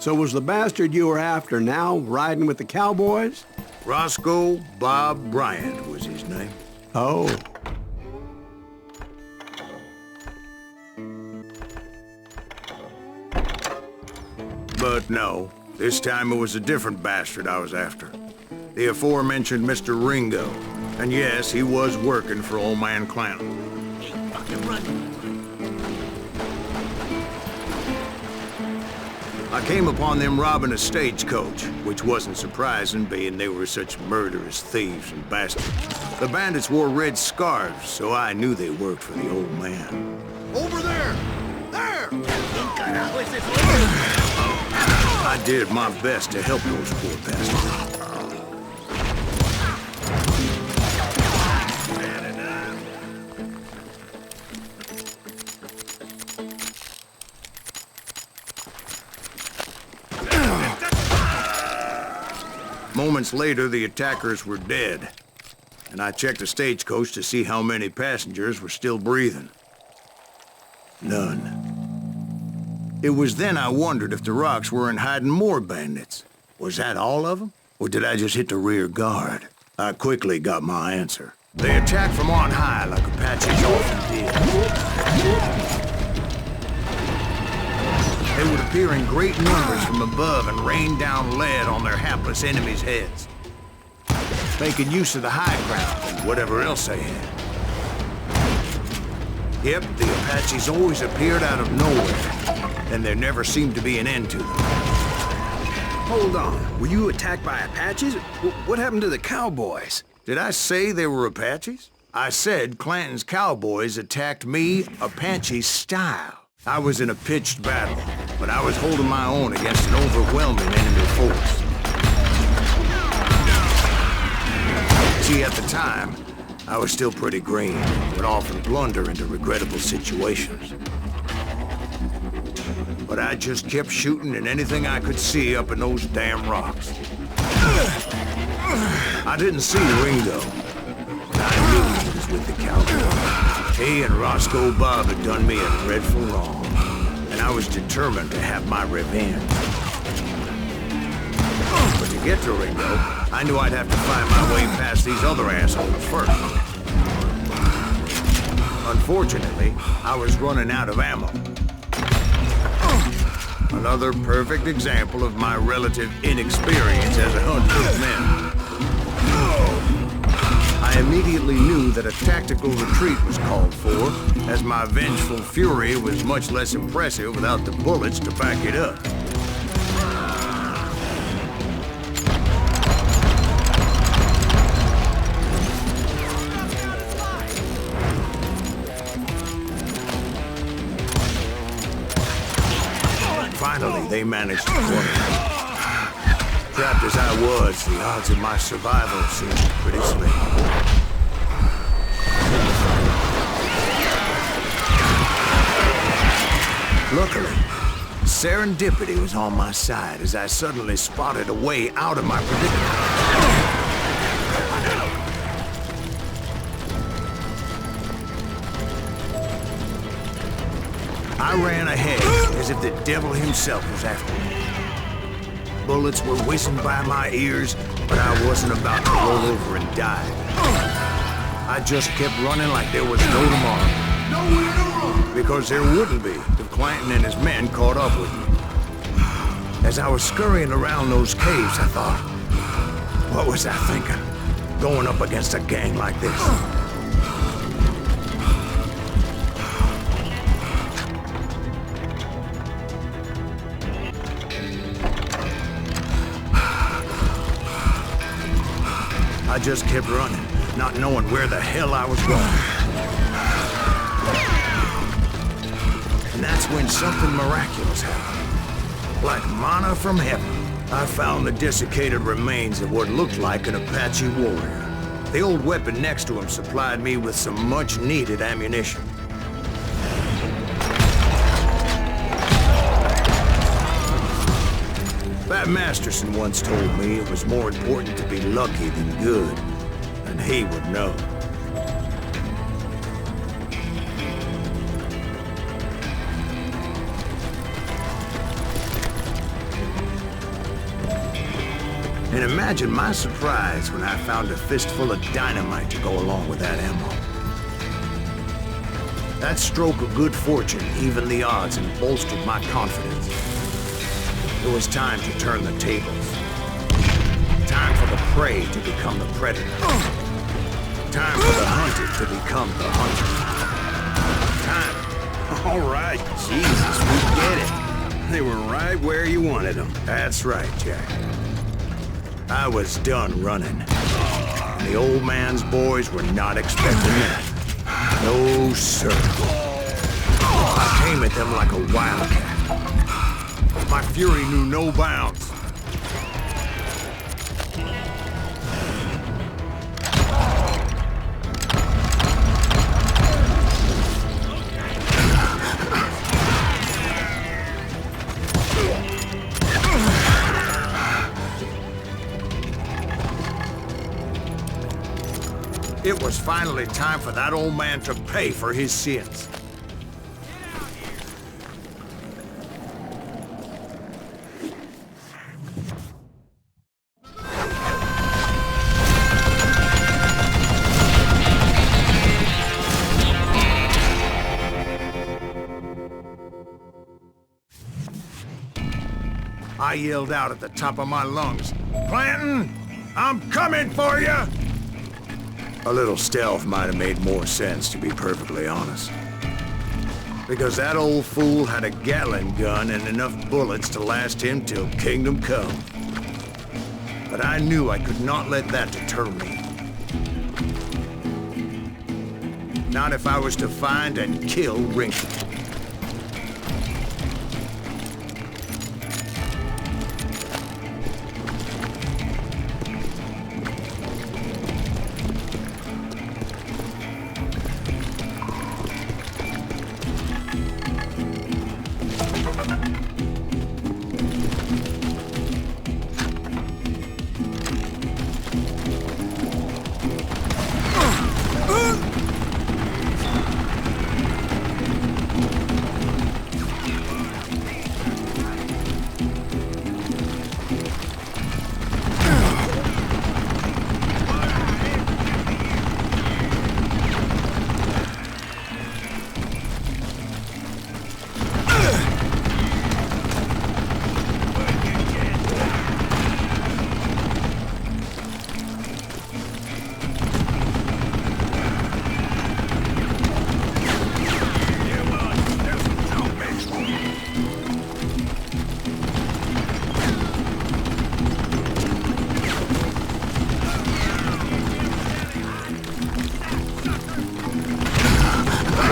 So was the bastard you were after now riding with the cowboys? Roscoe Bob Bryant was his name. Oh. But no, this time it was a different bastard I was after. The aforementioned Mr. Ringo. And yes, he was working for old man Kleinton. I came upon them robbing a stagecoach, which wasn't surprising, being they were such murderous thieves and bastards. The bandits wore red scarves, so I knew they worked for the old man. Over there! There! I did my best to help those poor bastards. Moments later, the attackers were dead, and I checked the stagecoach to see how many passengers were still breathing. None. It was then I wondered if the rocks weren't hiding more bandits. Was that all of them? Or did I just hit the rear guard? I quickly got my answer. They attacked from on high like Apaches often did. They would appear in great numbers from above and rain down lead on their hapless enemies' heads, making use of the high ground and whatever else they had. Yep, the Apaches always appeared out of nowhere, and there never seemed to be an end to them. Hold on, were you attacked by Apaches? What happened to the cowboys? Did I say they were Apaches? I said Clanton's cowboys attacked me Apache style. I was in a pitched battle, but I was holding my own against an overwhelming enemy force. See, at the time, I was still pretty green, would often blunder into regrettable situations. But I just kept shooting at anything I could see up in those damn rocks. I didn't see Ringo, but I knew he was with the cowboys. He and Roscoe Bob had done me a dreadful wrong, and I was determined to have my revenge. But to get to Ringo, I knew I'd have to find my way past these other assholes first. Unfortunately, I was running out of ammo. Another perfect example of my relative inexperience as a hunter of men. I immediately knew that a tactical retreat was called for, as my vengeful fury was much less impressive without the bullets to back it up. Finally, they managed to corner me. Trapped as I was, the odds of my survival seemed pretty slim. Luckily, serendipity was on my side as I suddenly spotted a way out of my predicament. I ran ahead as if the devil himself was after me. Bullets were whizzing by my ears, but I wasn't about to roll over and die. I just kept running like there was no tomorrow. Nowhere to run! Because there wouldn't be if Clanton and his men caught up with me. As I was scurrying around those caves, I thought, what was I thinking? Going up against a gang like this? I just kept running, not knowing where the hell I was going. And that's when something miraculous happened. Like manna from heaven, I found the desiccated remains of what looked like an Apache warrior. The old weapon next to him supplied me with some much-needed ammunition. Pat Masterson once told me it was more important to be lucky than good, and he would know. And imagine my surprise when I found a fistful of dynamite to go along with that ammo. That stroke of good fortune evened the odds and bolstered my confidence. It was time to turn the tables. Time for the prey to become the predator. Time for the hunted to become the hunter. Time. All right, Jesus, we get it. They were right where you wanted them. That's right, Jack. I was done running. And the old man's boys were not expecting that. No, sir. I came at them like a wildcat. My fury knew no bounds. It was finally time for that old man to pay for his sins. I yelled out at the top of my lungs, "Clanton, I'm coming for you!" A little stealth might have made more sense, to be perfectly honest. Because that old fool had a Gatling gun and enough bullets to last him till Kingdom Come. But I knew I could not let that deter me. Not if I was to find and kill Rinky.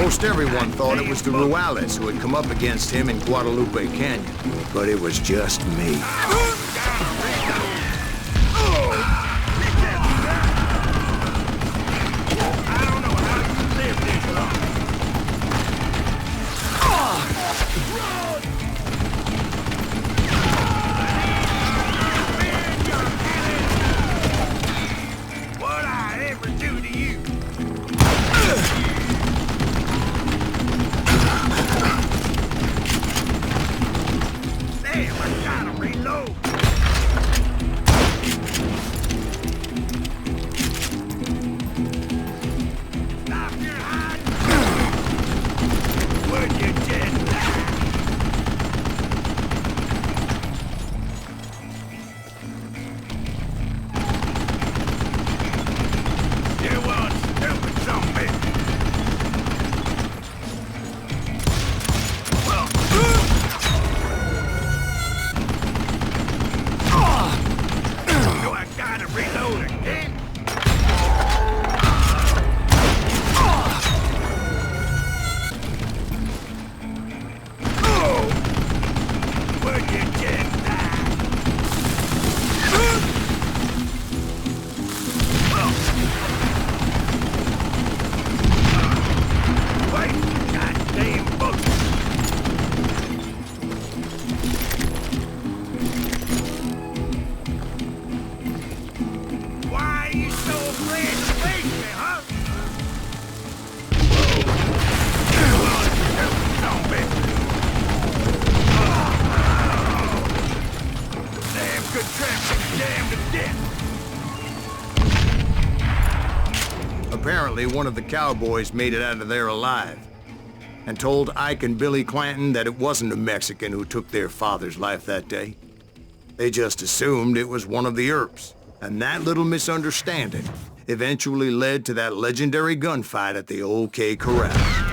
Most everyone thought it was the Ruales who had come up against him in Guadalupe Canyon, but it was just me. Damn, I gotta reload! Apparently, one of the cowboys made it out of there alive and told Ike and Billy Clanton that it wasn't a Mexican who took their father's life that day. They just assumed it was one of the Earps, and that little misunderstanding eventually led to that legendary gunfight at the OK Corral.